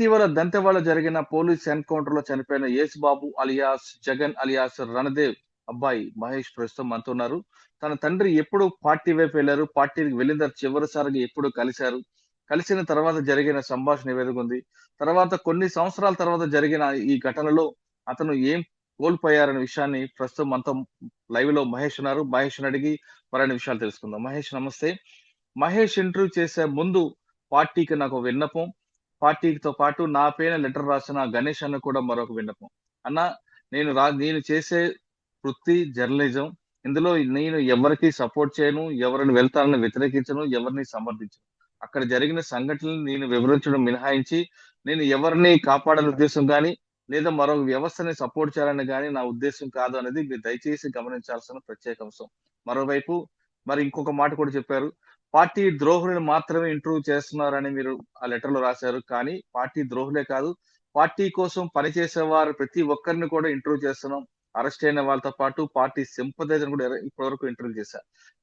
ఇటీవల దంతెవాడలో జరిగిన police encounter లో చనిపోయిన యేసుబాబు అలియాస్ జగన్ అలియాస్ రణదేవ్ అబ్బాయి మహేష్ ప్రస్తుతం మనతో ఉన్నారు. తన తండ్రి ఎప్పుడు పార్టీ వైపు వెళ్లారు? పార్టీకి వెళ్ళిన తర్వాత చివరిసారిగా ఎప్పుడు కలిసారు? కలిసిన తర్వాత జరిగిన సంభాషణ ఏ విధంగా ఉంది? తర్వాత కొన్ని సంవత్సరాల తర్వాత జరిగిన ఈ ఘటనలో అతను ఏం కోల్పోయారనే విషయాన్ని ప్రస్తుతం మనతో లైవ్‌లో మహేష్ ఉన్నారు. మహేష్‌ని అడిగి మరిన్ని విషయాలు తెలుసుకుందాం. మహేష్ నమస్తే. మహేష్ ఇంటర్వ్యూ చేసే ముందు పార్టీకి నాకు విన్నపం. పార్టీతో పాటు నా పైన లెటర్ రాసిన గణేష్ అన్న కూడా మరొక విన్నపం. అన్న నేను చేసే వృత్తి జర్నలిజం. ఇందులో నేను ఎవరికీ సపోర్ట్ చేయను. ఎవరిని వెళ్తారని వ్యతిరేకించను. ఎవరిని సమర్థించను. అక్కడ జరిగిన సంఘటనలు నేను వివరించడం మినహాయించి, నేను ఎవరిని కాపాడాలనే ఉద్దేశ్యం గాని, లేదా మరో వ్యవస్థని సపోర్ట్ చేయాలని గాని నా ఉద్దేశ్యం కాదు అనేది మీరు దయచేసి గమనించాల్సిన ప్రత్యేక అంశం. మరోవైపు మరి ఇంకొక మాట కూడా చెప్పారు. పార్టీ ద్రోహులను మాత్రమే ఇంటర్వ్యూ చేస్తున్నారని మీరు ఆ లెటర్‌లో రాశారు. కానీ పార్టీ ద్రోహులే కాదు, పార్టీ కోసం పనిచేసే వారు ప్రతి ఒక్కరిని కూడా ఇంటర్వ్యూ చేస్తున్నాం. అరెస్ట్ అయిన వాళ్ళతో పాటు పార్టీ సింపథైజర్‌ని కూడా ఇప్పటివరకు ఇంటర్వ్యూ చేశా.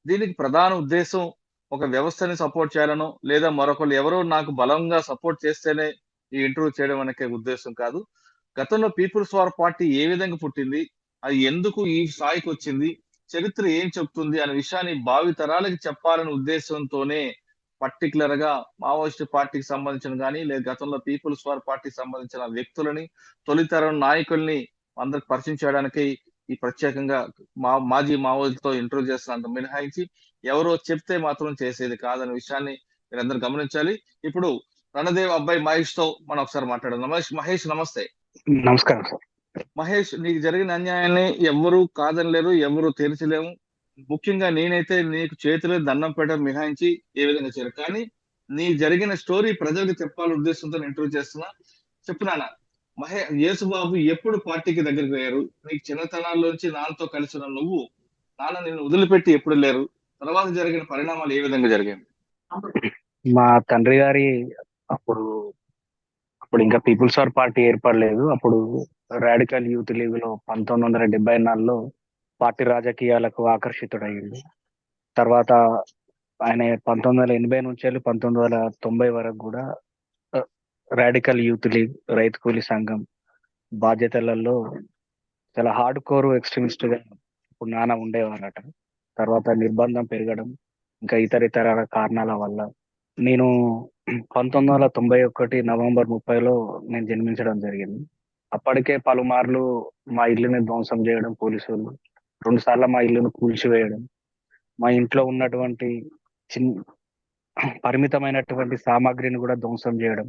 దీనికి ప్రధాన ఉద్దేశ్యం ఒక వ్యవస్థని సపోర్ట్ చేయాలనో, లేదా మరొకళ్ళు ఎవరో నాకు బలంగా సపోర్ట్ చేస్తేనే ఈ ఇంటర్వ్యూ చేయడం అనే ఉద్దేశ్యం కాదు. గతంలో పీపుల్స్ వార్ పార్టీ ఏ విధంగా పుట్టింది? అది ఎందుకు ఈ స్థాయికొచ్చింది? చరిత్ర ఏం చెప్తుంది అనే విషయాన్ని భావితరాలకి చెప్పాలనే ఉద్దేశంతోనే పర్టిక్యులర్‌గా మావోయిస్ట్ పార్టీకి సంబంధించిన గాని, లేదా గతంలో పీపుల్స్ వార్ పార్టీకి సంబంధించిన వ్యక్తులని, తొలితరం నాయకుల్ని అందరికి పరిచయం చేయడానికి ఈ ప్రత్యేకంగా మాజీ మావోయిస్టులతో ఇంటర్వ్యూ చేస్తున్నంత మినహాయించి, ఎవరో చెప్తే మాత్రం చేసేది కాదనే విషయాన్ని మీరందరూ గమనించాలి. ఇప్పుడు రణదేవ్ అబ్బాయి మహేష్‌తో మనం ఒకసారి మాట్లాడదాం. మహేష్ నమస్తే. నమస్కారం సార్. మహేష్, నీకు జరిగిన అన్యాయాన్ని ఎవ్వరు కాదనలేరు. ఎవరు తెరచలేము. ముఖ్యంగా నేనైతే నీకు చేతులో దండం పెట్టడం మినహాయించి ఏ విధంగా చేయను. కానీ నీకు జరిగిన స్టోరీ ప్రజలకు చెప్పాలనే ఉద్దేశంతో నేను ఇంటర్వ్యూ చేస్తున్నా. చెప్పు నాన్న. యేసుబాబు ఎప్పుడు పార్టీకి దగ్గరికయ్యారు? నీకు చిన్నతనాల్లోంచి నాన్నతో కలిసున్న నువ్వు, నాన్న నిన్ను వదిలిపెట్టి ఎప్పుడు ఎళ్లారు? తర్వాత జరిగిన పరిణామాలు ఏ విధంగా జరిగాయి? మా తండ్రి గారి అప్పుడు అప్పుడు ఇంకా పీపుల్స్ వార్ పార్టీ ఏర్పడలేదు. అప్పుడు రాడికల్ యూత్ లీగ్ లో 1974లో పార్టీ రాజకీయాలకు ఆకర్షితుడయ్యింది. తర్వాత ఆయన 1980 నుంచి వెళ్ళి 1990 వరకు కూడా రాడికల్ యూత్ లీగ్, రైతు కూలీ సంఘం బాధ్యతలలో చాలా హార్డ్ కోర్ ఎక్స్ట్రీమిస్ట్ గా ఇప్పుడు నాన్న ఉండేవారట. తర్వాత నిర్బంధం పెరగడం, ఇంకా ఇతర కారణాల వల్ల నేను 1991 నవంబర్ 30లో నేను జన్మించడం జరిగింది. అప్పటికే పలుమార్లు మా ఇల్లుని ధ్వంసం చేయడం పోలీసులు, 2 సార్లు మా ఇల్లును కూల్చివేయడం, మా ఇంట్లో ఉన్నటువంటి చిన్ పరిమితమైనటువంటి సామాగ్రిని కూడా ధ్వంసం చేయడం,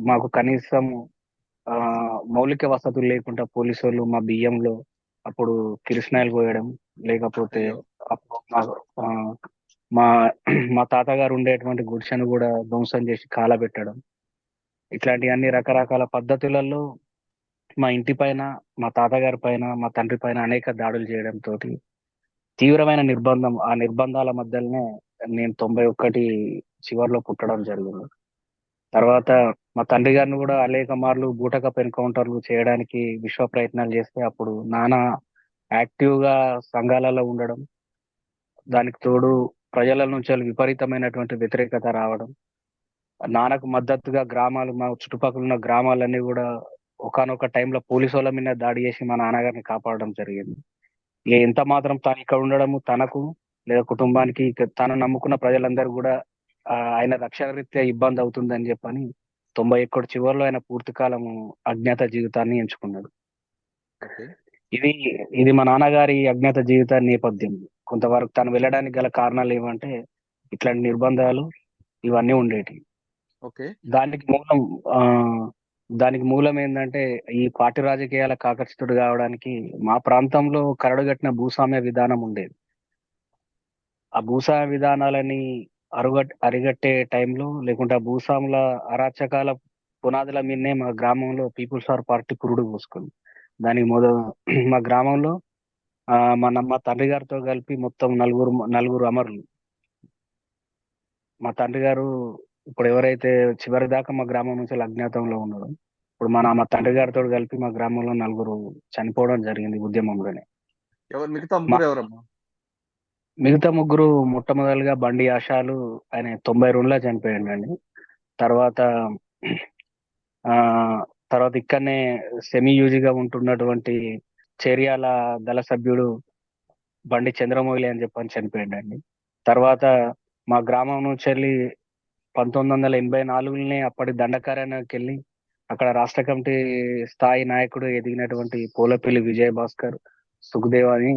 మాకు కనీసం ఆ మౌలిక వసతులు లేకుండా పోలీసులు మా బియ్యంలో అప్పుడు కిరసనాయిలు పోయడం, లేకపోతే అయ్యో! అప్పుడు ఆ, మా మా తాతగారు ఉండేటువంటి గుడిసెను కూడా ధ్వంసం చేసి కాలబెట్టడం, ఇట్లాంటి అన్ని రకరకాల పద్ధతులలో మా ఇంటి పైన, మా తాతగారి పైన, మా తండ్రి పైన అనేక దాడులు చేయడంతో తీవ్రమైన నిర్బంధం, ఆ నిర్బంధాల మధ్యలోనే నేను 91 చివరిలో పుట్టడం జరిగింది. తర్వాత మా తండ్రి గారిని కూడా అనేక మార్లు బూటకపు ఎన్కౌంటర్లు చేయడానికి విశ్వ ప్రయత్నాలు చేస్తే అప్పుడు నాన్న యాక్టివ్ గా సంఘాలలో ఉండడం, దానికి తోడు ప్రజల నుంచి విపరీతమైనటువంటి వ్యతిరేకత రావడం, నాన్నకు మద్దతుగా గ్రామాలు, మా చుట్టుపక్కల ఉన్న గ్రామాలన్నీ కూడా ఒకానొక టైంలో పోలీసు వాళ్ళ మీద దాడి చేసి మా నాన్నగారిని కాపాడడం జరిగింది. ఇక ఎంత మాత్రం తను ఇక్కడ ఉండడము తనకు లేదా కుటుంబానికి, ఇక తను నమ్ముకున్న ప్రజలందరూ కూడా ఆయన రక్షణ రీత్యా ఇబ్బంది అవుతుందని చెప్పని 91 చివరిలో ఆయన పూర్తి కాలము అజ్ఞాత జీవితాన్ని ఎంచుకున్నాడు. ఓకే. ఇది ఇది మా నాన్నగారి అజ్ఞాత జీవిత నేపథ్యం. కొంతవరకు తను వెళ్ళడానికి గల కారణాలు ఏమంటే ఇట్లాంటి నిర్బంధాలు ఇవన్నీ ఉండేటి. ఓకే. దానికి మూలం ఆ దానికి మూలం ఏంటంటే ఈ పార్టీ రాజకీయాలకు ఆకర్షితుడు కావడానికి మా ప్రాంతంలో కరడుగట్టిన భూస్వామ్య విధానం ఉండేది. ఆ భూస్వామ్య విధానాలని అరిగట్టే టైంలో, లేకుంటే ఆ భూస్వాముల అరాచకాల పునాదుల మీదనే మా గ్రామంలో పీపుల్స్ వార్ పార్టీ పురుడు పోసుకుంది. దానికి మా గ్రామంలో మా తండ్రి గారితో కలిపి మొత్తం నలుగురు అమరులు. మా తండ్రి గారు ఇప్పుడు ఎవరైతే చివరి దాకా మా గ్రామం నుంచి అజ్ఞాతంలో ఉన్నారో, ఇప్పుడు మా తండ్రి గారితో కలిపి మా గ్రామంలో నలుగురు చనిపోవడం జరిగింది ఉద్యమంలోనే. మిగతా మా ముగ్గురు ఎవరమ్మా? మిగతా ముగ్గురు మొట్టమొదటిగా బండి ఆశాలు, ఆయన 92లో చనిపోయాడండి. తర్వాత ఆ తర్వాత ఇక్కడనే సెమీ యూజిగా ఉంటున్నటువంటి చేర్యాల దళ సభ్యుడు బండి చంద్రమౌళి అని చెప్పని చనిపోయిండండి. తర్వాత మా గ్రామం నుంచి వెళ్ళి 1984 అప్పటి దండకారణ్యంకి వెళ్ళి అక్కడ రాష్ట్ర కమిటీ స్థాయి నాయకుడు ఎదిగినటువంటి పోలపల్లి విజయ్ భాస్కర్ సుఖదేవ్ అని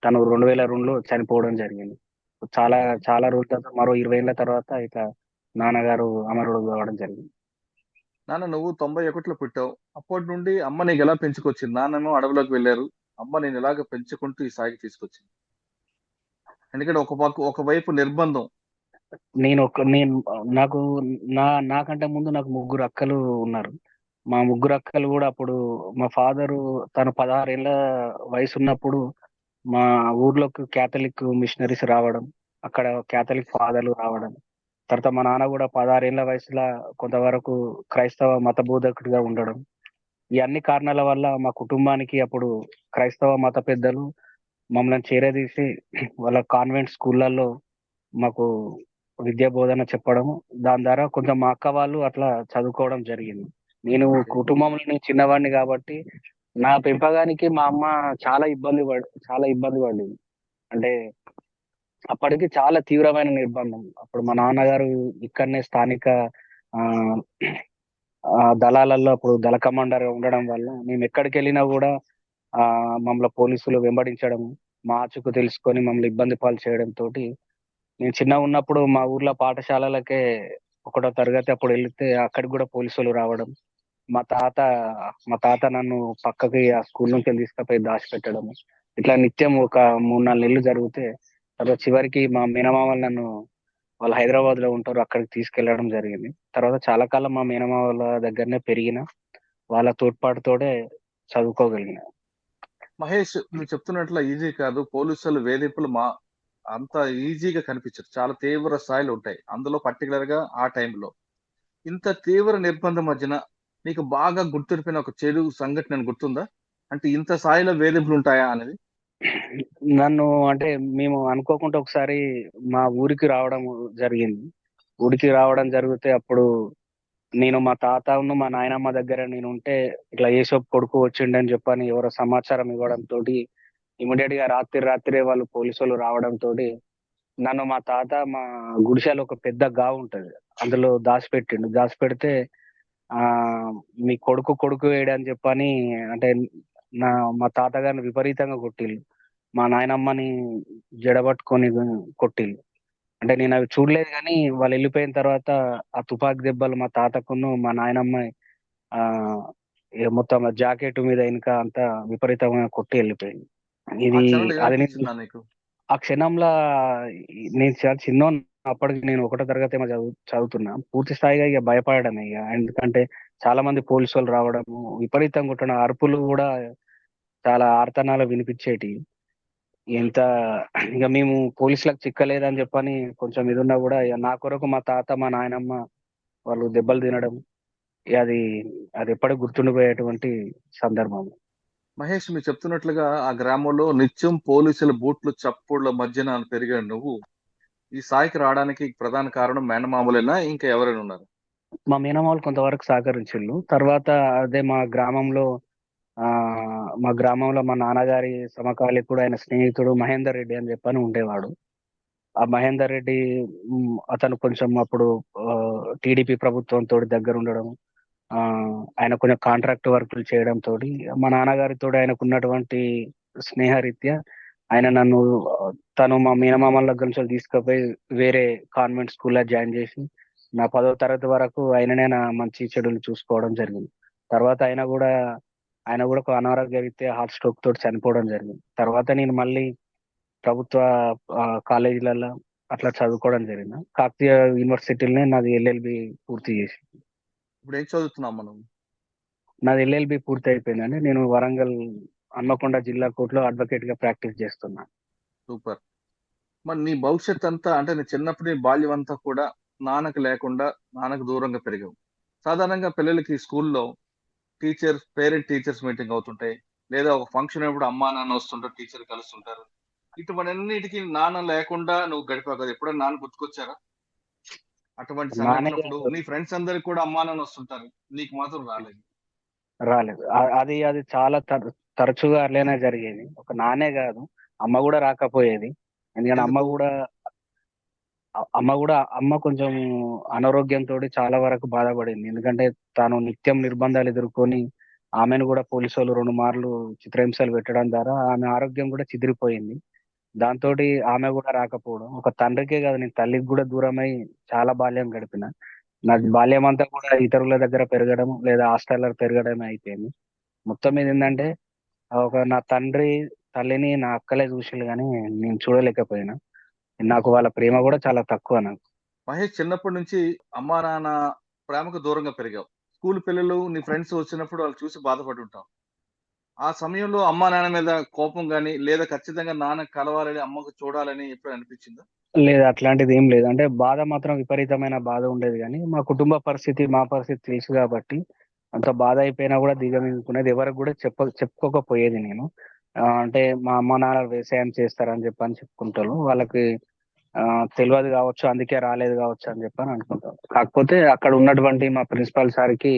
తను 2002లో చనిపోవడం జరిగింది. చాలా చాలా రోజుల తర్వాత మరో 20 ఏళ్ల తర్వాత ఇక నాన్నగారు అమరుడు కావడం జరిగింది. నాన్న నువ్వు 91లో పుట్టావు. అప్పటి నుండి అమ్మ నీకు ఎలా పెంచుకొచ్చింది? నాన్నేమో అడవిలోకి వెళ్ళారు. అమ్మ నేను ఇలాగ పెంచుకుంటూ ఈ స్థాయికి తీసుకొచ్చింది. ఎందుకంటే ఒకవైపు నిర్బంధం. నేను నాకు నాకంటే ముందు నాకు ముగ్గురు అక్కలు ఉన్నారు. మా ముగ్గురు అక్కలు కూడా అప్పుడు మా ఫాదరు తను 16 ఏళ్ల వయసు ఉన్నప్పుడు మా ఊర్లోకి క్యాథలిక్ మిషనరీస్ రావడం, అక్కడ క్యాథలిక్ ఫాదర్లు రావడం, తర్వాత మా నాన్న కూడా 16 ఏళ్ల వయసులో కొంతవరకు క్రైస్తవ మత బోధకుడిగా ఉండడం. ఈ అన్ని కారణాల వల్ల మా కుటుంబానికి అప్పుడు క్రైస్తవ మత పెద్దలు మమ్మల్ని చేరదీసి వాళ్ళ కాన్వెంట్ స్కూళ్ళల్లో మాకు విద్యా బోధన చెప్పడము, దాని ద్వారా కొంచెం మా అక్క వాళ్ళు అట్లా చదువుకోవడం జరిగింది. నేను ఓకే. కుటుంబంలో నేను చిన్నవాడిని కాబట్టి నా పెంపకానికి మా అమ్మ చాలా ఇబ్బంది పడింది. అంటే అప్పటికి చాలా తీవ్రమైన నిర్బంధం. అప్పుడు మా నాన్నగారు ఇక్కడనే స్థానిక ఆ దళాలలో అప్పుడు దళ కమాండర్ ఉండడం వల్ల మేము ఎక్కడికి వెళ్ళినా కూడా మమ్మల్ని పోలీసులు వెంబడించడం, మా ఆచూకు తెలుసుకొని మమ్మల్ని ఇబ్బంది పాలు చేయడం తోటి నేను చిన్నగా ఉన్నప్పుడు మా ఊర్లో పాఠశాలలకే ఒకటో తరగతి అప్పుడు వెళితే అక్కడికి కూడా పోలీసులు రావడం, మా తాత మా తాత నన్ను పక్కకి ఆ స్కూల్ నుంచి తీసుకుపోయి దాచిపెట్టడం, ఇట్లా నిత్యం ఒక 3 4 నెలలు జరిగితే తర్వాత చివరికి మా మేనమామలు నన్ను వాళ్ళు హైదరాబాద్ లో ఉంటారు అక్కడికి తీసుకెళ్లడం జరిగింది. తర్వాత చాలా కాలం మా మేనమామల దగ్గరనే పెరిగిన, వాళ్ళ తోడ్పాటుతోటే చదువుకోగలిగిన. మహేష్ నువ్వు చెప్తున్నట్లు ఈజీ కాదు. పోలీసులు వేధింపులు అంత ఈజీగా కనిపించదు. చాలా తీవ్ర స్థాయిలో ఉంటాయి. అందులో పర్టికులర్‌గా ఆ టైంలో. ఇంత తీవ్ర నిర్బంధం మధ్యన నీకు బాగా గుర్తుండిపోయిన ఒక చెడు సంఘటన ఏమైనా గుర్తుందా? అంటే ఇంత స్థాయిలో వేధింపులుంటాయా అనేది? నన్ను అంటే మేము అనుకోకుండా ఒకసారి మా ఊరికి రావడం జరిగింది. ఊరికి రావడం జరిగితే అప్పుడు నేను మా తాతను మా నాయనమ్మ దగ్గర నేను ఉంటే ఇట్లా ఏసోపు కొడుకు వచ్చిండని చెప్పని ఎవరో సమాచారం ఇవ్వడం తోటి ఇమీడియట్ గా రాత్రే వాళ్ళు పోలీసులు రావడం తోటి నన్ను మా తాత మా గుడిసెలో ఒక పెద్ద గావు ఉంటది, అందులో దాచిపెట్టిండు. దాచిపెడితే ఆ మీ కొడుకు వేయడని చెప్పని అంటే నా మా తాతగారిని విపరీతంగా కొట్టిల్లు. మా నాయనమ్మని జడబట్టుకొని కొట్టిల్లు. అంటే నేను అవి చూడలేదు కానీ వాళ్ళు వెళ్ళిపోయిన తర్వాత ఆ తుపాకీ దెబ్బలు మా తాతకును మా నాయనమ్మ ఆ ఇక మొత్తం ఆ జాకెట్ మీద ఇంకా అంతా విపరీతంగా కొట్టి వెళ్ళిపోయింది. ఆ ఇది క్షణంలో అది నేను ఏమనిపించిందా నీకు? ఆ క్షణంలో నేను చాలా చిన్నోన్ని. అప్పటికి నేను ఒకటో తరగతి ఏమో చదువుతున్నా. పూర్తి స్థాయిగా ఇక భయపడడమే ఇక. ఎందుకంటే చాలా మంది పోలీసులు రావడము, విపరీతంగా కొట్టడం, అరుపులు కూడా చాలా ఆర్తనాలు వినిపించేటివి. ఎంత ఇక మేము పోలీసులకు చిక్కలేదని చెప్పని కొంచెం ఇదున్నా కూడా ఇక నా కొరకు మా తాత మా నాయనమ్మ వాళ్ళు దెబ్బలు తినడం, ఇక అది ఎప్పటికి గుర్తుండిపోయేటువంటి సందర్భం. మహేష్ మీరు చెప్తున్నట్లుగా ఆ గ్రామంలో నిత్యం పోలీసుల బూట్లు, చప్పుడుల మధ్యన పెరిగాడు నువ్వు. ఈ స్థాయికి రావడానికి ప్రధాన కారణం మేనమామలేనా? ఇంకా ఎవరైనా ఉన్నారా? మా మేనమామలు కొంతవరకు సహకరించిళ్ళు. తర్వాత అదే ఆ మా గ్రామంలో మా నాన్నగారి సమకాలీకుడు ఆయన స్నేహితుడు మహేందర్ రెడ్డి అని చెప్పని ఉండేవాడు. ఆ మహేందర్ రెడ్డి అతను కొంచెం అప్పుడు టీడీపీ ప్రభుత్వంతో దగ్గర ఉండడం, ఆ ఆయన కొంచెం కాంట్రాక్ట్ వర్కులు చేయడం తోటి మా నాన్నగారితో ఆయనకు ఉన్నటువంటి స్నేహరీత్యా ఆయన నన్ను తను మా మేనమామల దగ్గర నుంచి తీసుకుపోయి వేరే కాన్వెంట్ స్కూల్లో జాయిన్ చేసి నా 10వ తరగతి వరకు ఆయననే నా మంచి చెడులు చూసుకోవడం జరిగింది. తర్వాత ఆయన కూడా ఒక అనారోగ్య రీత్యా హార్ట్ స్ట్రోక్ తోటి చనిపోవడం జరిగింది. తర్వాత నేను మళ్ళీ ప్రభుత్వ కాలేజీలలో అట్లా చదువుకోవడం జరిగింది. కాకతీయ యూనివర్సిటీలోనే నాది ఎల్ఎల్బి పూర్తి చేసి ఇప్పుడు ఏం చదువుతున్నావు నువ్వు? నాది ఎల్ఎల్బి పూర్తి అయిపోయిందండి. నేను వరంగల్ హన్మకొండ జిల్లా కోర్టులో అడ్వకేట్ గా ప్రాక్టీస్ చేస్తున్నా. సూపర్. మరి నీ భవిష్యత్తంతా అంటే నీ చిన్నప్పుడు నీ బాల్యం అంతా కూడా నాన్నకు లేకుండా, నాన్నకు దూరంగా పెరిగావు. సాధారణంగా పిల్లలకి స్కూల్లో పేరెంట్ టీచర్స్ మీటింగ్ అవుతుంటాయి. లేదా ఒక ఫంక్షన్ అయినప్పుడు అమ్మా, నాన్న వస్తుంటారు. టీచర్ కలుస్తుంటారు. ఇటువంటన్నిటికి నాన్న లేకుండా నువ్వు గడిపావు కదా! ఎప్పుడైనా నాన్న గుర్తుకొచ్చారా? అటువంటి నానే సంఘటనప్పుడు నీ ఫ్రెండ్స్ అందరికి కూడా అమ్మా నాన్న వస్తుంటారు. నీకు మాత్రం రాలేదు. రాలేదు. అది చాలా తరచుగా అట్లనే జరిగేది. ఒక నానే గాదు, అమ్మ గూడా రాకపోయేది. ఎందుకంటే ఎందుకు? అమ్మ కొంచెం అనారోగ్యంతోటి చాలా వరకు బాధపడింది. ఎందుకంటే తాను నిత్యం నిర్బంధాలు ఎదుర్కొని, ఆమెను గూడా పోలీసోళ్ళు 2 మార్లు చిత్రహింసలు పెట్టడం ద్వారా ఆమె ఆరోగ్యం గూడా చెదిరిపోయింది. దాంతోటి ఆమె గూడా రాకపోవడం, ఒక తండ్రికే గాదు నేను తల్లికి గూడా దూరమై చాలా బాల్యం గడిపిన. నాకు అయ్యో! బాల్యమంతా కూడా ఇతరుల దగ్గర పెరగడం, లేదా హాస్టల్‌లో పెరగడమే అయిపోయింది. మొత్తం మీద ఏందంటే నా తండ్రి, తల్లిని నా అక్కలే చూషిండ్రు గానీ నేను చూడలేకపోయినా. నాకు వాళ్ళ ప్రేమ గూడా చాలా తక్కువ నాకు. మహేష్ చిన్నప్పటి నుంచి అమ్మా నాన్న ప్రేమకు దూరంగా పెరిగావు. స్కూల్ పిల్లలు నీ ఫ్రెండ్స్ వచ్చినప్పుడు వాళ్ళు చూసి బాధపడుంటావు. ఆ సమయంలో అమ్మా నాన్న మీద కోపం గాని, లేదా ఖచ్చితంగా నాన్న కలవాలని, అమ్మకు చూడాలని ఎప్పుడైనా అనిపించిందా? లేదు, అట్లాంటిదేం లేదు. అంటే బాధ మాత్రం విపరీతమైన బాధ ఉండేది గానీ, మా కుటుంబ పరిస్థితి, మా పరిస్థితి తెలుసు గాబట్టి, అంత బాధ అయిపోయినా గూడా దిగమింగుకునేది. ఎవరికి గూడా చెప్పుకోకపోయేది నేను. అంటే మా అమ్మ నాన్నలు వ్యవసాయం చేస్తారని జెప్పని చెప్పుకుంటారు. వాళ్ళకి తెలవదు గావచ్చు, అందుకే రాలేదు గావచ్చు అని జెప్పని అనుకుంటారు. కాకపోతే అక్కడ ఉన్నటువంటి మా ప్రిన్సిపల్ సార్‌కి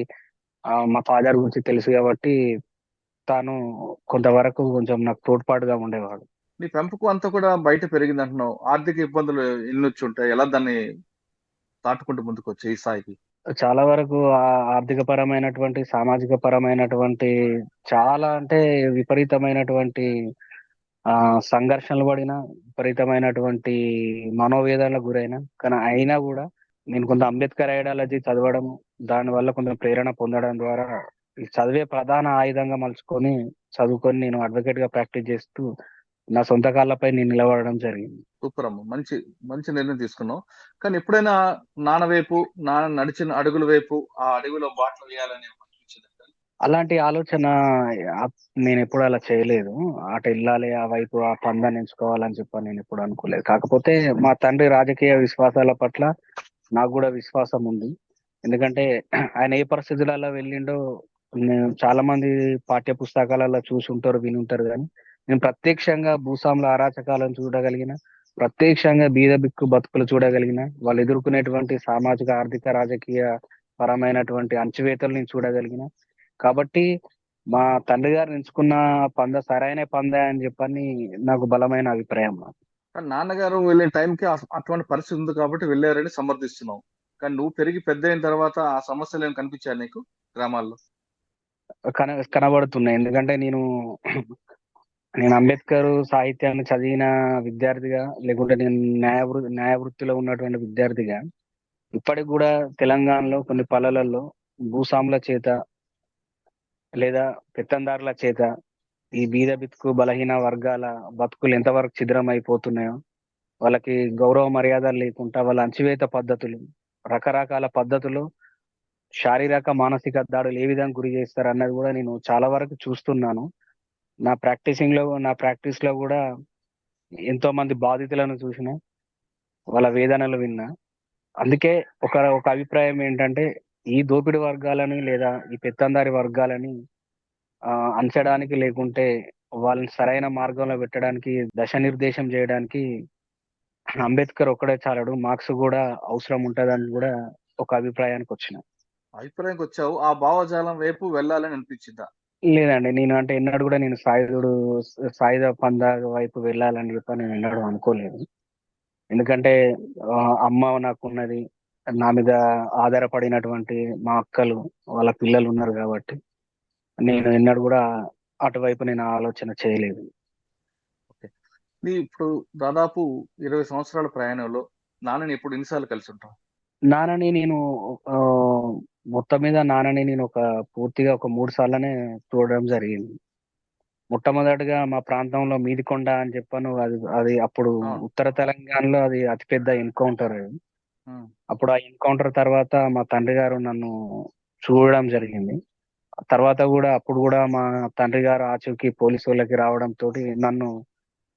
మా ఫాదర్ గురించి తెలుసు గాబట్టి, తాను కొంతవరకు కొంచెం నాకు తోడ్పాటుగా ఉండేవాడు. నీ పెంపకం అంతా కూడా బయట పెరిగిందంటున్నావు. ఆర్థిక ఇబ్బందులు ఎన్నొచ్చుంటాయి. ఎలా దాన్ని దాటుకుంటూ ముందుకొచ్చావు ఈ స్థాయికి? చాలా వరకు ఆర్థిక పరమైనటువంటి, సామాజిక పరమైనటువంటి చాలా అంటే విపరీతమైనటువంటి సంఘర్షణలు పడిన, విపరీతమైనటువంటి మనోవేదనలకు గురైన. కానీ అయినా గూడా నేను కొంత అంబేద్కర్ ఐడియాలజీ చదవడం, దానివల్ల కొంచెం ప్రేరణ పొందడం ద్వారా ఈ చదివే ప్రధాన ఆయుధంగా మలుచుకొని, చదువుకొని నేను అడ్వకేట్‌గా ప్రాక్టీస్ చేస్తూ, నా సొంత కాళ్ళపై నేను నిలబడడం జరిగింది. సూపరమ్మ. మంచి, మంచి నిర్ణయం తీసుకున్నావు. కానీ ఎప్పుడైనా నాన్న వైపు, నాన్న నడిచిన అడుగుల వైపు, ఆ అడుగులో బాటలు వేయాలని అనిపించిందా? అలాంటి ఆలోచన ఆహ్, నేనెప్పుడు అలా చేయలేదు. అటెళ్ళాలి, ఆ వైపు ఆ పందాన్ని ఎంచుకోవాలని చెప్పని నేనెప్పుడు అనుకోలేదు. కాకపోతే మా తండ్రి రాజకీయ విశ్వాసాల పట్ల నాకు గూడా విశ్వాసం ఉంది. ఎందుకంటే ఆయన ఏ పరిస్థితులలో వెళ్ళిండో చాలా మంది పాఠ్య పుస్తకాలలో చూసుంటారు, వినుంటారు గానీ, నేను ప్రత్యక్షంగా భూస్వాముల అరాచకాలను చూడగలిగిన, ప్రత్యక్షంగా బీద బిక్కు బతుకులు చూడగలిగిన, వాళ్ళు ఎదుర్కొనేటువంటి సామాజిక, ఆర్థిక, రాజకీయ పరమైనటువంటి అణచివేతలు నేను చూడగలిగిన. కాబట్టి మా తండ్రి గారు ఎంచుకున్న సరైన పందా అని జెప్పని నాకు బలమైన అభిప్రాయం. కానీ నాన్నగారు వెళ్ళిన టైంకి అటువంటి పరిస్థితి ఉంది కాబట్టి వెళ్లారని సమర్థిస్తున్నావు. కానీ నువ్వు పెరిగి పెద్దయిన తర్వాత ఆ సమస్యలేమైనా కనిపించాయా నీకు గ్రామాల్లో? కనబడుతున్నాయి. ఎందుకంటే నేను అంబేద్కర్ సాహిత్యాన్ని చదివిన విద్యార్థిగా, లేకుంటే నేను న్యాయ వృత్తిలో ఉన్నటువంటి విద్యార్థిగా, ఇప్పటికి గూడా తెలంగాణలో కొన్ని పల్లెలలో భూస్వాముల చేత, లేదా పెత్తందారుల చేత ఈ బీద బితుకు బలహీన వర్గాల బతుకులు ఎంతవరకు ఛిద్రమైపోతున్నాయో, వాళ్ళకి గౌరవ మర్యాదలు లేకుండా వాళ్ళ అణచివేత పద్ధతులు, రకరకాల పద్ధతులు, శారీరక, మానసిక దాడులు ఏ విధంగా గురి చేస్తారన్నది గూడా నేను చాలా వరకు చూస్తున్నాను. నా ప్రాక్టీస్‌లో గూడా ఎంతో మంది బాధితులను చూసినా, వాళ్ళ వేదనలు విన్నా. అందుకే ఒక అభిప్రాయం ఏంటంటే, ఈ దోపిడి వర్గాలని లేదా ఈ పెత్తందారి వర్గాలని అణచడానికి, లేకుంటే వాళ్ళని సరైన మార్గంలో పెట్టడానికి, దశనిర్దేశం జేయడానికి అంబేద్కర్ ఒక్కడే చాలడు. మార్క్స్ గూడా అవసరం ఉంటదని గూడా ఒక అభిప్రాయానికొచ్చిన. అభిప్రాయంకొచ్చావు. ఆ భావజాలం వైపు వెళ్ళాలని అనిపించిందా? లేదండి. నేను అంటే ఎన్నడూ గూడా నేను సాయుధ పందా వైపు వెళ్ళాలని జెప్పి నేను ఎన్నడూ అనుకోలేదు. ఎందుకంటే అమ్మ నాకున్నది. నా మీద ఆధారపడినటువంటి మా అక్కలు, వాళ్ళ పిల్లలున్నారు గాబట్టి, నేను ఎన్నడూ గూడా అటువైపు నేను ఆలోచన చేయలేదు. ఓకే. ఇప్పుడు దాదాపు 20 సంవత్సరాల ప్రయాణంలో నాన్నని ఎన్ని సార్లు కలిసుంటావు? నాన్నని నేను ఆహ్, మొత్తం మీద నాన్నని నేను పూర్తిగా ఒక 3 సార్లనే చూడడం జరిగింది. మొట్టమొదటిగా మా ప్రాంతంలో మీదికొండ అని చెప్పను, అది అది అప్పుడు అవును. ఉత్తర తెలంగాణలో అది అతిపెద్ద ఎన్‌కౌంటర్ అది. హ్మ్. అప్పుడు ఆ ఎన్‌కౌంటర్ తర్వాత మా తండ్రి గారు నన్ను చూడడం జరిగింది. తర్వాత గూడా అప్పుడు గూడా మా తండ్రి గారు ఆచూకీ పోలీసోళ్ళకి రావడంతోటి నన్ను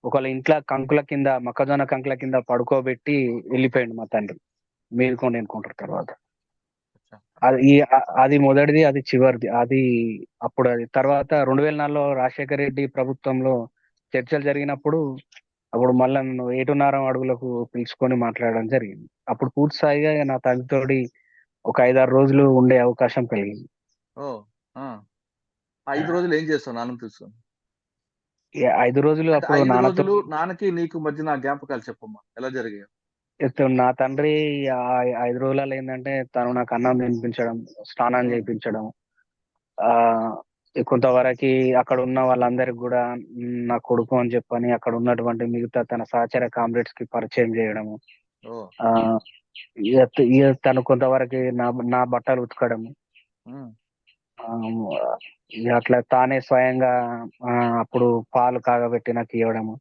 ఒకళ్ళ ఇంట్ల కంకుల కింద, మొక్కజొన్న కంకుల కింద పడుకోబెట్టి ఎళ్ళిపోయిండు మా తండ్రి. మీదికొండ ఎన్‌కౌంటర్ తర్వాత. అచ్చా! అది మొదటిది, అది చివరిది. అప్పుడది. తర్వాత 2004లో రాజశేఖర్ రెడ్డి ప్రభుత్వంలో చర్చలు జరిగినప్పుడు అప్పుడు మళ్ళా నన్ను 7.5 అడుగులకు పిలుచుకొని మాట్లాడడం జరిగింది. అప్పుడు పూర్తి స్థాయిగా నా తల్లితోటి ఒక 5-6 రోజులు ఉండే అవకాశం కలిగింది. ఓహ్! ఆ! ఆ 5 రోజులు ఏం చేస్తావు నాన్నని తీసుకొని? ఈ 5 రోజులు అంటే అప్పుడు 5 నాన్నతో రోజులు నాన్నకి, నీకు మధ్యన ఆ జ్ఞాపకాలు చెప్పమ్మా. ఎలా జరిగాయో? నా తండ్రి ఆ 5 రోజులలో ఏందంటే తను నాకు అన్నం తినిపించడం, స్నానం హ్మ్. చేపించడం, ఆహ్, కొంతవరకి అక్కడ ఉన్న వాళ్ళందరికి గూడా నా కొడుకు అని చెప్పని అక్కడ ఉన్నటువంటి మిగతా తన సహచర కామ్రేడ్స్‌కి పరిచయం జేయడము. ఓహ్! ఆహ్, ఇగ తను కొంతవరకి నా బట్టలు ఉతకడము. హ్మ్. ఆహ్, ఇగ అట్లా తానే స్వయంగా అప్పుడు పాలు కాగబెట్టి నాకియ్యడము.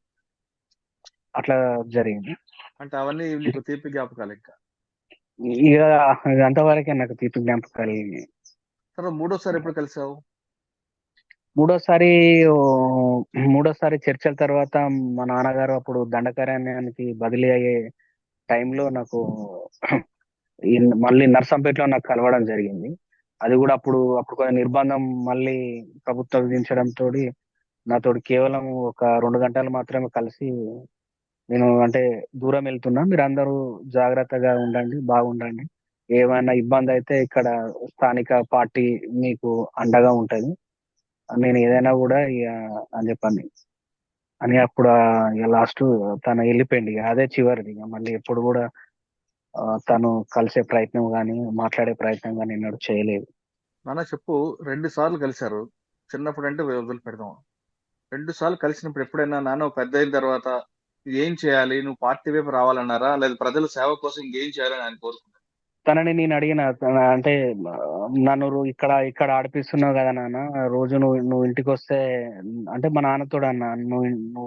అట్లా జరిగింది. అంటే అవన్నీ నీకు తీపి జ్ఞాపకాలింకా. ఇగ అంతవరకే నాకు తీపి జ్ఞాపకాలు. తర్వాత మూడోసారి ఎప్పుడు కలిసావు? మూడోసారి ఓహ్, మూడోసారి చర్చల తర్వాత మా నాన్నగారు అప్పుడు దండకారణ్యానికి బదిలీ అయ్యే టైంలో నాకు ఈ మళ్ళీ నర్సంపేటలో నాకు కలవడం జరిగింది. అది గూడా అప్పుడు కొంచెం నిర్బంధం మళ్ళీ ప్రభుత్వం విధించడంతోటి నాతోటి కేవలం ఒక 2 గంటలు మాత్రమే కలిసి, నేను అంటే దూరం వెళ్తున్నా. మీరందరూ జాగ్రత్తగా ఉండండి, బాగుండండి. ఏమైనా ఇబ్బందయితే ఇక్కడ స్థానిక పార్టీ మీకు అండగా ఉంటది. నేను ఏదైనా గూడా అని జెప్పని. అని అప్పుడు ఇగ లాస్టు తను ఎళ్ళిపోయిండు ఇగ. అదే చివరిది. ఇగ మళ్ళీ ఎప్పుడు గూడా తను కలిసే ప్రయత్నం గాని, మాట్లాడే ప్రయత్నం గాని ఎన్నడూ చేయలేదు. నాన్న చెప్పు, 2 సార్లు కలిసారు. చిన్నప్పుడంటే వదిలిపెడదాం. 2 సార్లు కలిసినప్పుడు ఎప్పుడైనా నాన్న పెద్దయిన తర్వాత ఏం చేయాలి? నువ్వు పార్టీ వైపు రావాలన్నారా? లేదా ప్రజల సేవ కోసం ఇంకేం చేయాలని ఆయన కోరుకున్నారా? తనని నేనడిగిన అంటే నన్ను ఇక్కడ ఆడిపిస్తున్నావు గదా నాన్న! రోజు నువ్వు ఇంటికొస్తే అంటే మా నాన్నతోడన్నా. నువ్వు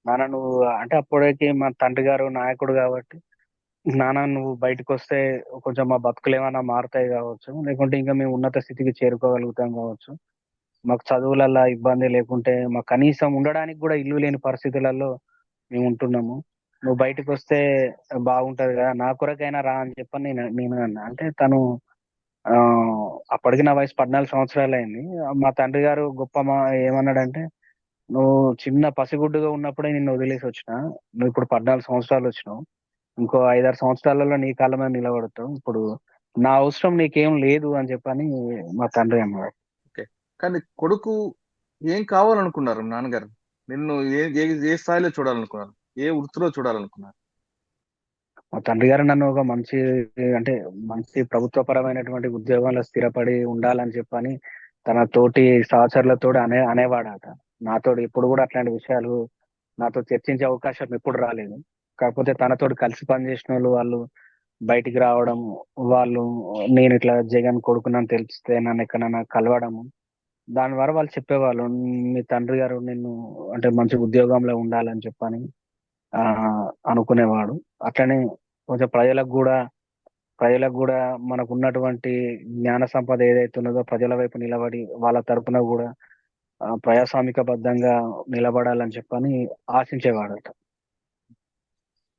నాన్న నువ్వు అంటే అప్పటికి మా తండ్రి గారు నాయకుడు గాబట్టి, నాన్న నువ్వు బయటికొస్తే కొంచెం మా బతుకులేమన్నా మారుతాయి గావచ్చు. లేకుంటే ఇంకా మేము ఉన్నత స్థితికి చేరుకోగలుగుతాం గావచ్చు. మాకు చదువులల్ల ఇబ్బంది లేకుంటే, మాకు కనీసం ఉండడానికి గూడా ఇల్లు లేని పరిస్థితులలో మేముంటున్నాము. నువ్వు బయటికొస్తే బాగుంటది గదా! నా కొరకైనా రా అని చెప్పని నేను అన్నా. అంటే తను అప్పటికి నా వయసు 14 సంవత్సరాలయింది. మా తండ్రి గారు ఏమన్నాడంటే, "నువ్వు చిన్న పసిగుడ్డుగా ఉన్నప్పుడే నిన్ను వదిలేసొచ్చినా. నువ్విప్పుడు 14 సంవత్సరాలొచ్చినావు. ఇంకో 5, 6 సంవత్సరాలలో నీ కాళ్ళ మీద నిలబడతావు. ఇప్పుడు నా అవసరం నీకేం లేదు" అని చెప్పని మా తండ్రి అన్నాడు. ఓకే. కానీ కొడుకు ఏం కావాలనుకున్నారు నాన్నగారు? నిన్ను ఏ ఏ ఏ స్థాయిలో చూడాలనుకున్నారు? ఏ వృత్తిలో చూడాలనుకున్నారు? మా తండ్రి గారు నన్ను ఒక అంటే మంచి ప్రభుత్వపరమైనటువంటి ఉద్యోగంలో స్థిరపడి ఉండాలని చెప్పని తన తోటి సహచరులతోటి అనేవాడట. నాతోటి ఎప్పుడు గూడా అట్లాంటి విషయాలు నాతో చర్చించే అవకాశం ఎప్పుడు రాలేదు. కాకపోతే తనతోటి కలిసి పనిచేసినోళ్ళు వాళ్ళు బయటికి రావడం, వాళ్ళు నేనిట్లా జగన్ కొడుకునని తెలిస్తే నన్నెక్కడైనా కలవడము. దాని ద్వారా వాళ్ళు చెప్పేవాళ్ళు. "మీ తండ్రి గారు నిన్ను అంటే మంచి ఉద్యోగంలో ఉండాలని" చెప్పని అనుకునేవాడు. అట్లనే కొంచెం ప్రజలకు గూడా మనకున్నటువంటి జ్ఞాన సంపద ఏదైతే ఉన్నదో ప్రజల వైపు నిలబడి వాళ్ళ తరపున గూడా ప్రజాస్వామికబద్ధంగా నిలబడాలని చెప్పని ఆశించేవాడట.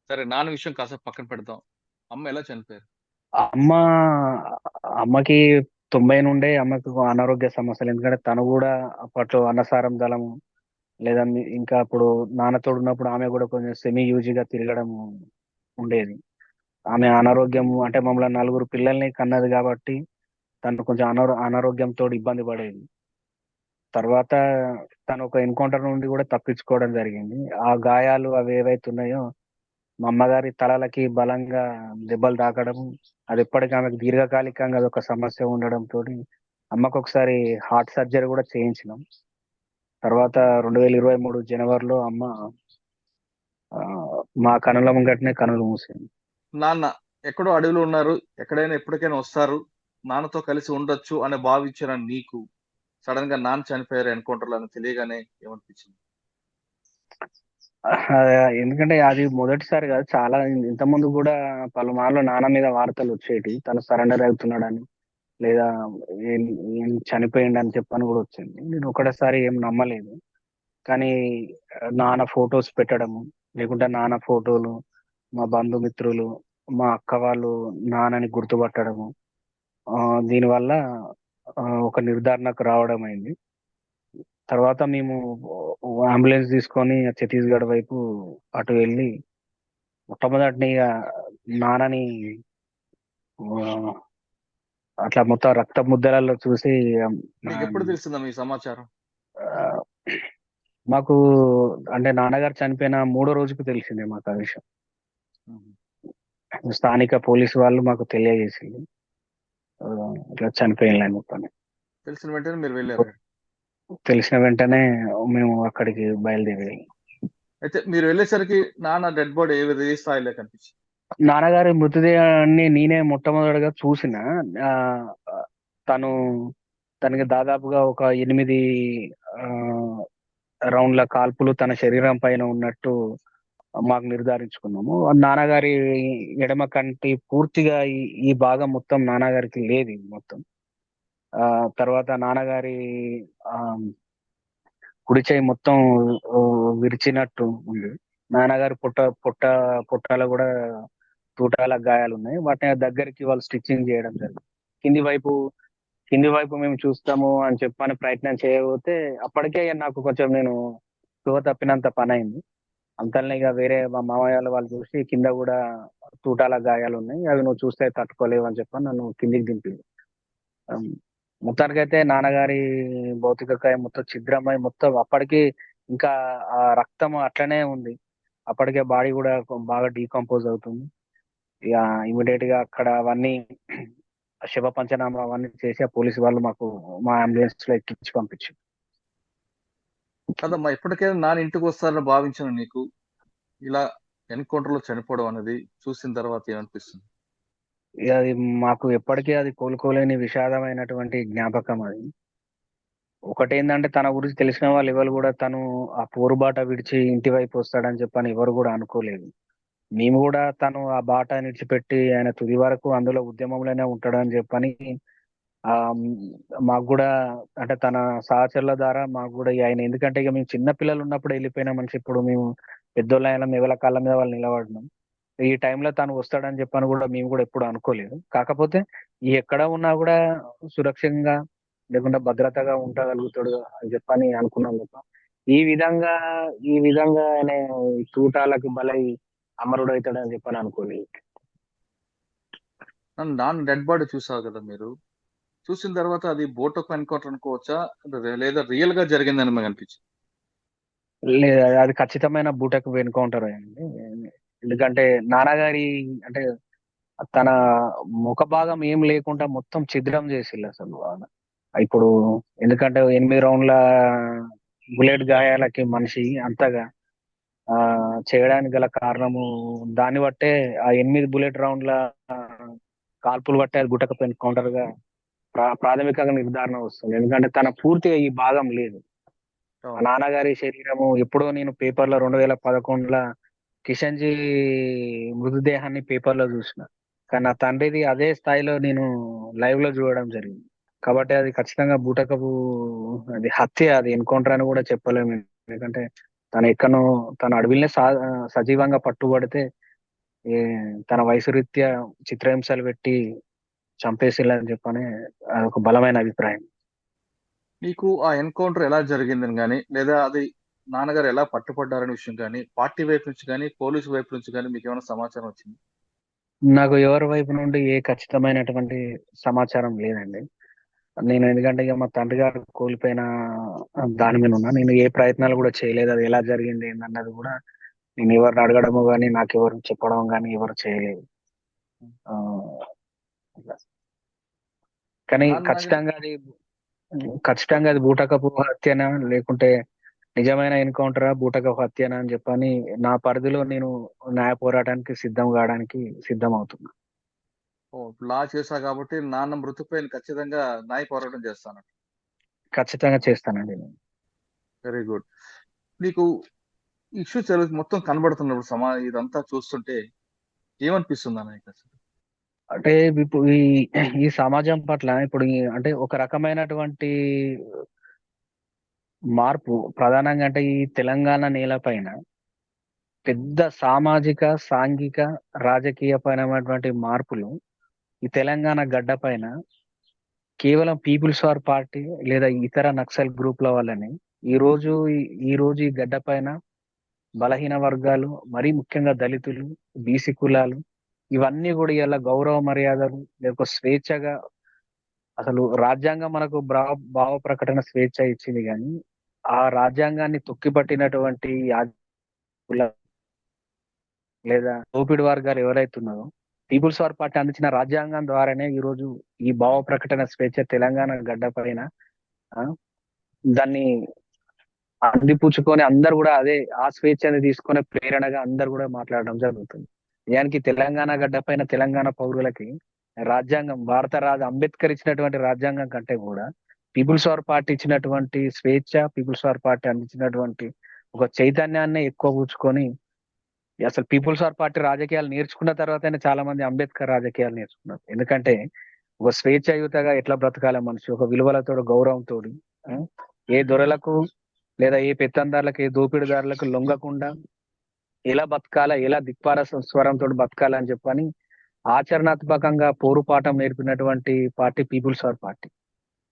సరే, నాన్న విషయం కాసేపు పక్కన పెడదాం. అమ్మ ఎలా చనిపోయారు? అమ్మ అమ్మకి 90 నుండే అమ్మకు అనారోగ్య సమస్యలు. ఎందుకంటే తను గూడా అప్పట్లో అన్నసారం దళము లేదా ఇంకా అప్పుడు నాన్నతోడున్నప్పుడు ఆమె గూడా కొంచెం సెమీ యూజీగా తిరగడం ఉండేది. ఆమె అనారోగ్యం అంటే మమ్మల్ని నలుగురు పిల్లల్ని కన్నది గాబట్టి, తను కొంచెం అనారోగ్యంతోటి ఇబ్బంది పడేది. తర్వాత తను ఒక ఎన్‌కౌంటర్ నుండి గూడా తప్పించుకోవడం జరిగింది. ఆ గాయాలు అవి ఏవైతే ఉన్నాయో, మా అమ్మగారి తలలకి బలంగా దెబ్బలు తాకడం, అదెప్పటికి ఆమెకు దీర్ఘకాలికంగా అదొక సమస్య ఉండడంతోటి, అమ్మకొకసారి హార్ట్ సర్జరీ గూడా చేయించినాం. తర్వాత 2023 జనవరిలో అమ్మ మా కనుల ముంగటనే కన్నులు మూసింది. నాన్న ఎక్కడో అడవిలో ఉన్నారు. ఎక్కడైనా ఎప్పటికైనా వస్తారు. నాన్నతో కలిసి ఉండొచ్చు అని భావించిన నీకు సడెన్‌గా నాన్న చనిపోయారు ఎన్‌కౌంటర్‌లో అని తెలియగానే ఏమనిపించింది? ఎందుకంటే అది మొదటిసారి గాదు. చాలా ఇంతకుముందు గూడా పలుమార్లు నాన్న మీద వార్తలొచ్చేటియి. తను సరెండర్ అవుతున్నాడని, లేదా ఈన్ ఈయన చనిపోయిండని చెప్పని గూడా వచ్చింది. నేను ఒకటేసారి ఏం నమ్మలేదు. కానీ నాన్న ఫోటోస్ పెట్టడము, లేకుంటే నాన్న ఫోటోలు, మా బంధుమిత్రులు, మా అక్క వాళ్ళు నాన్నని గుర్తుపట్టడము. దీనివల్ల ఒక నిర్ధారణకు రావడమయింది. తర్వాత మేము అంబులెన్స్ తీసుకొని ఛత్తీస్‌గఢ్ వైపు అటు వెళ్ళి మొట్టమొదటిని ఇక నాన్నని ఆ, అట్లా మొత్తం రక్త ముద్దలలో చూసి మీకు ఎప్పుడు తెలిసిందా మీ సమాచారం? ఆ, మాకు అంటే నాన్నగారు చనిపోయిన 3వ రోజుకు తెలిసిందే మాకు ఆ విషయం. ఉహు. స్థానిక పోలీసు వాళ్ళు మాకు తెలియజేసింది, ఆ, ఇట్లా చనిపోయిందని చెప్పని. తెలిసిన వెంటనే మీరు వెళ్ళారు. తెలిసిన వెంటనే మేము అక్కడికి బయలుదేరి అయితే మీరు వెళ్ళేసరికి నాన్న డెడ్ బాడీ ఏ స్థాయిలో కనిపించింది? నాన్నగారి మృతదేహాన్ని నేనే మొట్టమొదటిగా చూసిన. ఆ, తను తనకి దాదాపుగా ఒక 8 ఆ, రౌండ్ల కాల్పులు తన శరీరం పైన ఉన్నట్టు మాకు నిర్ధారించుకున్నాము. నాన్నగారి ఎడమ కంటి పూర్తిగా ఈ భాగం మొత్తం నాన్నగారికి లేదు ఇది మొత్తం. ఆ తర్వాత నాన్నగారి ఆ కుడి చేయి మొత్తం ఆ, విరిచినట్టు ఉంది. నాన్నగారి పొట్టలో కూడా తూటాల గాయాలు ఉన్నాయి. వాటిని దగ్గరికి వాళ్ళు స్టిచ్చింగ్ చేయడం జరిగింది. కింది వైపు కింది వైపు మేము చూస్తాము అని చెప్పని ప్రయత్నం చేయబోతే అప్పటికే నాకు కొంచెం నేను స్పృహ తప్పినంత పని అయింది. అంతల్ని ఇక వేరే మా మామయ్య వాళ్ళు చూసి కింద కూడా తూటాల గాయాలు ఉన్నాయి, అవి నువ్వు చూస్తే తట్టుకోలేవు అని చెప్పని నన్ను కిందికి దింపింది. ఉమ్, మొత్తానికైతే నాన్నగారి భౌతిక కాయం మొత్తం ఛిద్రమై మొత్తం అప్పటికి ఇంకా ఆ రక్తం అట్లనే ఉంది. అప్పటికే బాడీ కూడా బాగా డీకంపోజ్ అవుతుంది. ఇక ఇమీడియట్ గా అక్కడ అవన్నీ శవ పంచనామా అవన్నీ చేసి ఆ పోలీసు వాళ్ళు మాకు మా అంబులెన్స్ లో ఎక్కించి పంపించారు. కదమ్మా, ఎప్పటికైనా నాన్న ఇంటికి వస్తారని భావించిన నీకు ఇలా ఎన్కౌంటర్ లో చనిపోవడం అనేది చూసిన తర్వాత ఏమనిపిస్తుంది? ఇక అది మాకు ఎప్పటికీ అది కోలుకోలేని విషాదమైనటువంటి జ్ఞాపకం అది. ఒకటేంటంటే తన గురించి తెలిసిన వాళ్ళు ఎవరు కూడా తను ఆ పోరుబాట విడిచి ఇంటి వైపు వస్తాడని చెప్పని ఎవరు కూడా అనుకోలేదు. మేము కూడా తను ఆ బాట విడిచిపెట్టి ఆయన తుది వరకు అందులో ఉద్యమంలోనే ఉంటాడని చెప్పని ఆ మ్, మాకు కూడా అంటే తన సహచరుల ద్వారా మాకు కూడా ఆయన, ఎందుకంటే ఇక మేము చిన్న పిల్లలు ఉన్నప్పుడు వెళ్ళిపోయిన మనిషి ఇప్పుడు మేము పెద్దోళ్ళు అయినా ఎవరి కాళ్ళ మీద వాళ్ళు నిలబడినాం. ఈ టైంలో తను వస్తాడని చెప్పని కూడా మేము కూడా ఎప్పుడు అనుకోలేదు. కాకపోతే ఈ ఎక్కడ ఉన్నా కూడా సురక్షితంగా లేకుండా భద్రతగా ఉండగలుగుతాడు అని చెప్పని అనుకున్నాం తప్ప ఈ విధంగా ఆయన ఈ తూటాలకు బలై అమరుడు అవుతాడని చెప్పని అనుకోలేదు. నాన్న డెడ్ బాడీ చూసావు కదా మీరు, చూసిన తర్వాత అది బోటకు ఎన్కౌంటర్ అనుకోవచ్చా, లేదా రియల్ గా జరిగిందని మనకు అనిపించింది? లేదు, అది ఖచ్చితమైన బూటకు ఎన్కౌంటర్ అయింది. ఎందుకంటే నాన్నగారి అంటే తన ముఖ భాగం ఏం లేకుండా మొత్తం ఛిద్రం చేసిల్లు అసలు ఇప్పుడు. ఎందుకంటే 8 రౌండ్ల బుల్లెట్ గాయాలకి మనిషి అంతగా ఆ చేయడానికి గల కారణము దాన్ని బట్టే ఆ 8 బుల్లెట్ రౌండ్ల ఆ, కాల్పులు బట్టే అది గుటక ఎన్కౌంటర్ గా ప్రాథమికంగా నిర్ధారణ వస్తుంది. ఎందుకంటే తన పూర్తిగా ఈ భాగం లేదు. మా అవును. నాన్నగారి శరీరము ఎప్పుడో నేను పేపర్లో 2011 కిషన్జీ మృతదేహాన్ని పేపర్లో చూసిన, కానీ నా తండ్రిది అదే స్థాయిలో నేను లైవ్ లో చూడడం జరిగింది. కాబట్టి అది ఖచ్చితంగా బూటకపు అది హత్య, అది ఎన్కౌంటర్ అని కూడా చెప్పలేము. ఎందుకంటే తను ఎక్కనో తన అడవిలోనే సజీవంగా పట్టుబడితే ఏ, తన వయసు రీత్యా చిత్రహింసలు పెట్టి చంపేసిల్లని చెప్పని ఒక బలమైన అభిప్రాయం. మీకు ఆ ఎన్కౌంటర్ ఎలా జరిగిందని కానీ, లేదా అది నాన్నగారు ఎలా పట్టుపడ్డారనే విషయం కానీ, పార్టీ వైపు నుంచి కానీ, పోలీసు వైపు నుంచి కానీ మీకు ఏమైనా సమాచారం వచ్చింది? నాకు ఎవరి వైపు నుండి ఏ ఖచ్చితమైనటువంటి సమాచారం లేదండి. నేను ఎందుకంటే ఇక మా తండ్రి గారు కోల్పోయిన దాని మీద ఉన్నా, నేను ఏ ప్రయత్నాలు కూడా చేయలేదు. అది ఎలా జరిగింది ఏందన్నది కూడా నేను ఎవరిని అడగడము కానీ నాకు ఎవరు చెప్పడం కానీ ఎవరు చేయలేదు. ఆ, కానీ నాన్న ఖచ్చితంగా అది బూటకపు హత్యనా లేకుంటే నిజమైన ఎన్కౌంటరా బూటకపు హత్యనా అని చెప్పని నా పరిధిలో నేను న్యాయ పోరాటానికి సిద్ధం కావడానికి సిద్ధం అవుతున్నా. లా చేశా కాబట్టి నాన్న మృతిపైన ఖచ్చితంగా న్యాయ పోరాటం చేస్తాను. ఖచ్చితంగా చేస్తానండి నేను. Very good. నీకు ఇష్యూ మొత్తం కనబడుతున్నప్పుడు ఇదంతా చూస్తుంటే ఏమనిపిస్తుంది అన్న నీకు అసలు? అంటే ఇప్పుడు ఈ సమాజం పట్ల ఇప్పుడు అంటే ఒక రకమైనటువంటి మార్పు ప్రధానంగా అంటే ఈ తెలంగాణ నేలపైన పెద్ద సామాజిక, సాంఘిక, రాజకీయ పరమైనటువంటి మార్పులు ఈ తెలంగాణ గడ్డ పైన కేవలం పీపుల్స్ వార్ పార్టీ లేదా ఇతర నక్సల్ గ్రూప్ల వల్లనే ఈ రోజు ఈ రోజు ఈ గడ్డ పైన బలహీన వర్గాలు, మరీ ముఖ్యంగా దళితులు, బీసీ కులాలు ఇవన్నీ కూడా ఇలా గౌరవ మర్యాదలు లేక స్వేచ్ఛగా అసలు రాజ్యాంగం మనకు భావ ప్రకటన స్వేచ్ఛ ఇచ్చింది కానీ ఆ రాజ్యాంగాన్ని తొక్కిపట్టినటువంటి కుల లేదా దోపిడి వర్గాలు ఎవరైతే ఉన్నారో పీపుల్స్ వార్ పార్టీ అందించిన రాజ్యాంగం ద్వారానే ఈ రోజు ఈ భావ ప్రకటన స్వేచ్ఛ తెలంగాణ గడ్డ పైన ఆ, దాన్ని అందిపుచ్చుకొని అందరు కూడా అదే ఆ స్వేచ్ఛని తీసుకునే ప్రేరణగా అందరు కూడా మాట్లాడడం జరుగుతుంది. నిజానికి తెలంగాణ గడ్డ పైన తెలంగాణ పౌరులకి రాజ్యాంగం అంబేద్కర్ ఇచ్చినటువంటి రాజ్యాంగం కంటే కూడా పీపుల్స్ వార్ పార్టీ ఇచ్చినటువంటి స్వేచ్ఛ, పీపుల్స్ వార్ పార్టీ అందించినటువంటి ఒక చైతన్యాన్ని ఎక్కువ పుచ్చుకొని అసలు పీపుల్స్ వార్ పార్టీ రాజకీయాలు నేర్చుకున్న తర్వాతనే చాలా మంది అంబేద్కర్ రాజకీయాలు నేర్చుకున్నారు. ఎందుకంటే ఒక స్వేచ్ఛాయుతగా ఎట్లా బ్రతకాల మనిషి, ఒక విలువలతో గౌరవంతో ఏ దొరలకు లేదా ఏ పెత్తందారులకు ఏ దోపిడిదారులకు లొంగకుండా ఎలా బతకాలా, ఎలా దిక్పార స్వరంతో బతకాలని చెప్పని ఆచరణాత్మకంగా పోరుపాఠం నేర్పినటువంటి పార్టీ పీపుల్స్ వార్ పార్టీ.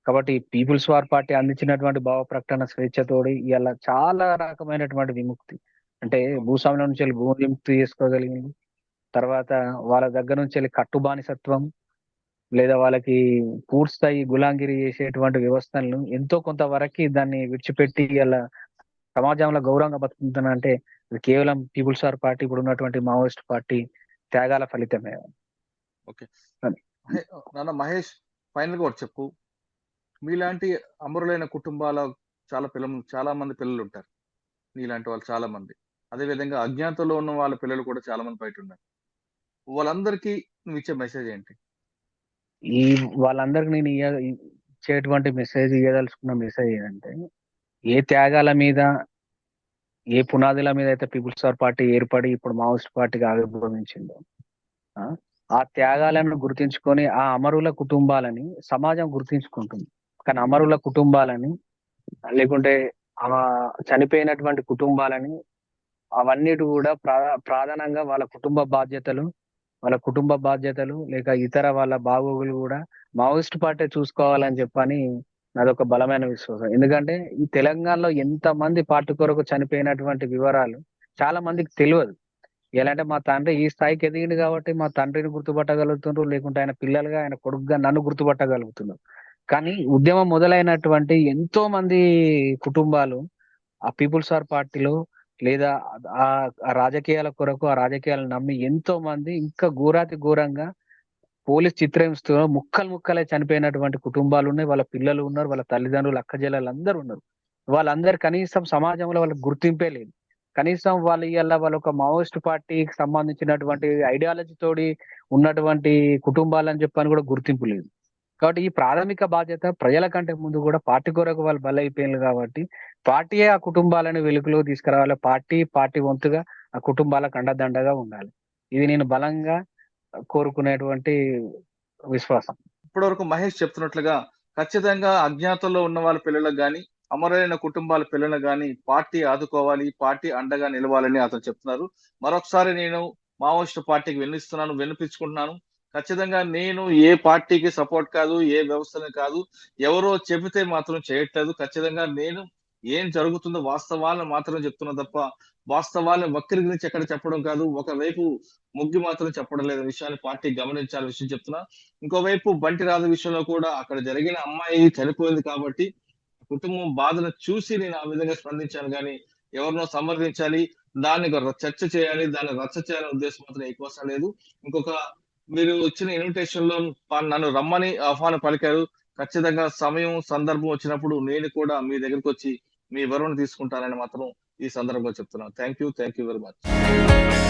కాబట్టి పీపుల్స్ వార్ పార్టీ అందించినటువంటి భావ ప్రకటన స్వేచ్ఛతోడి ఇలా చాలా రకమైనటువంటి విముక్తి, అంటే భూస్వాముల నుంచి వెళ్ళి భూ విముక్తి చేసుకోగలిగింది. తర్వాత వాళ్ళ దగ్గర నుంచి వెళ్ళి కట్టుబానిసత్వం లేదా వాళ్ళకి పూర్తి స్థాయి గులాంగిరి చేసేటువంటి వ్యవస్థలను ఎంతో కొంతవరకు దాన్ని విడిచిపెట్టి ఇలా సమాజంలో గౌరవంగా బతుకుతున్నా అంటే ఇది కేవలం పీపుల్స్ వార్ పార్టీ ఇప్పుడు ఉన్నటువంటి మావోయిస్ట్ పార్టీ త్యాగాల ఫలితమే. ఓకే నాన్న మహేష్, ఫైనల్ గా ఒకటి చెప్పు. మీలాంటి అమరులైన కుటుంబాల చాలా మంది పిల్లలు ఉంటారు, నీలాంటి వాళ్ళు చాలా మంది. అదే విధంగా అజ్ఞాతంలో ఉన్న వాళ్ళ పిల్లలు కూడా చాలా మంది బయట ఉన్నారు. వాళ్ళందరికీ నువ్వు ఇచ్చే మెసేజ్ ఏంటి? ఈ వాళ్ళందరికి నేను ఇచ్చేటువంటి మెసేజ్, ఇవ్వదలుచుకున్న మెసేజ్ ఏంటంటే ఏ త్యాగాల మీద ఏ పునాదుల మీద అయితే పీపుల్స్ వార్ పార్టీ ఏర్పడి ఇప్పుడు మావోయిస్ట్ పార్టీగా ఆవిర్భవించిందో ఆ త్యాగాలను గుర్తించుకొని ఆ అమరుల కుటుంబాలని సమాజం గుర్తించుకుంటుంది. కానీ అమరుల కుటుంబాలని లేకుంటే ఆ చనిపోయినటువంటి కుటుంబాలని అవన్నిటి కూడా ప్రధానంగా వాళ్ళ కుటుంబ బాధ్యతలు లేక ఇతర వాళ్ళ బాగోగులు కూడా మావోయిస్ట్ పార్టీ చూసుకోవాలని చెప్పని నాదొక బలమైన విశ్వాసం. ఎందుకంటే ఈ తెలంగాణలో ఎంత మంది పార్టీ కొరకు చనిపోయినటువంటి వివరాలు చాలా మందికి తెలియదు. ఎలాంటే మా తండ్రి ఈ స్థాయికి ఎదిగింది కాబట్టి మా తండ్రిని గుర్తుపట్టగలుగుతున్నారు, లేకుంటే ఆయన పిల్లలుగా ఆయన కొడుకుగా నన్ను గుర్తుపట్టగలుగుతున్నారు. కానీ ఉద్యమం మొదలైనటువంటి ఎంతో మంది కుటుంబాలు ఆ పీపుల్స్ వార్ పార్టీలో లేదా ఆ రాజకీయాల కొరకు ఆ రాజకీయాలను నమ్మి ఎంతో మంది ఇంకా ఘోరంగా పోలీస్ చిత్రహింసతో ముక్కలే చనిపోయినటువంటి కుటుంబాలు ఉన్నాయి. వాళ్ళ పిల్లలు ఉన్నారు, వాళ్ళ తల్లిదండ్రులు, అక్కజెల్లెలు అందరూ ఉన్నారు. వాళ్ళందరూ కనీసం సమాజంలో వాళ్ళకి గుర్తింపే లేదు. కనీసం వాళ్ళ ఒక మావోయిస్ట్ పార్టీకి సంబంధించినటువంటి ఐడియాలజీ తోడి ఉన్నటువంటి కుటుంబాలని చెప్పని కూడా గుర్తింపు లేదు. కాబట్టి ఈ ప్రాథమిక బాధ్యత ప్రజల కంటే ముందు కూడా పార్టీ కొరకు వాళ్ళు బలైపోయినారు. కాబట్టి పార్టీయే ఆ కుటుంబాలను వెలుగులో తీసుకురావాలి. పార్టీ వంతుగా ఆ కుటుంబాలకు అండదండగా ఉండాలి. ఇది నేను బలంగా కోరుకునేటువంటి విశ్వాసం. ఇప్పటివరకు మహేష్ చెప్తున్నట్లుగా ఖచ్చితంగా అజ్ఞాతంలో ఉన్న వాళ్ళ పిల్లలకు గాని, అమరులైన కుటుంబాల పిల్లలను గాని పార్టీ ఆదుకోవాలి, పార్టీ అండగా నిలవాలని అతను చెప్తున్నారు. మరొకసారి నేను మావోయిస్ట్ పార్టీకి వినిపించుకుంటున్నాను. ఖచ్చితంగా నేను ఏ పార్టీకి సపోర్ట్ కాదు, ఏ వ్యవస్థని కాదు, ఎవరో చెబితే మాత్రం చేయట్లేదు. ఖచ్చితంగా నేను ఏం జరుగుతుందో వాస్తవాలను మాత్రం చెప్తున్నా తప్ప వాస్తవాలను వక్రీకరించి ఎక్కడ చెప్పడం కాదు. ఒకవైపు మొగ్గి మాత్రం చెప్పడం లేదు విషయాన్ని పార్టీ గమనించాలి విషయం చెప్తున్నా. ఇంకోవైపు బంటి రాజు విషయంలో కూడా అక్కడ జరిగిన అమ్మాయి చనిపోయింది కాబట్టి కుటుంబం బాధను చూసి నేను ఆ విధంగా స్పందించాను కానీ ఎవరినో సమర్థించాలి, దాన్ని చర్చ చేయాలి, దాన్ని రచ్చ చేయాలనే ఉద్దేశం మాత్రం ఎక్కువ లేదు. ఇంకొక మీరు వచ్చిన ఇన్విటేషన్ లో నన్ను రమ్మని ఆహ్వానం పలికారు. ఖచ్చితంగా సమయం సందర్భం వచ్చినప్పుడు నేను కూడా మీ దగ్గరికి వచ్చి మీ వివరణ తీసుకుంటానని మాత్రం ఈ సందర్భంగా చెప్తున్నాను. Thank you very much.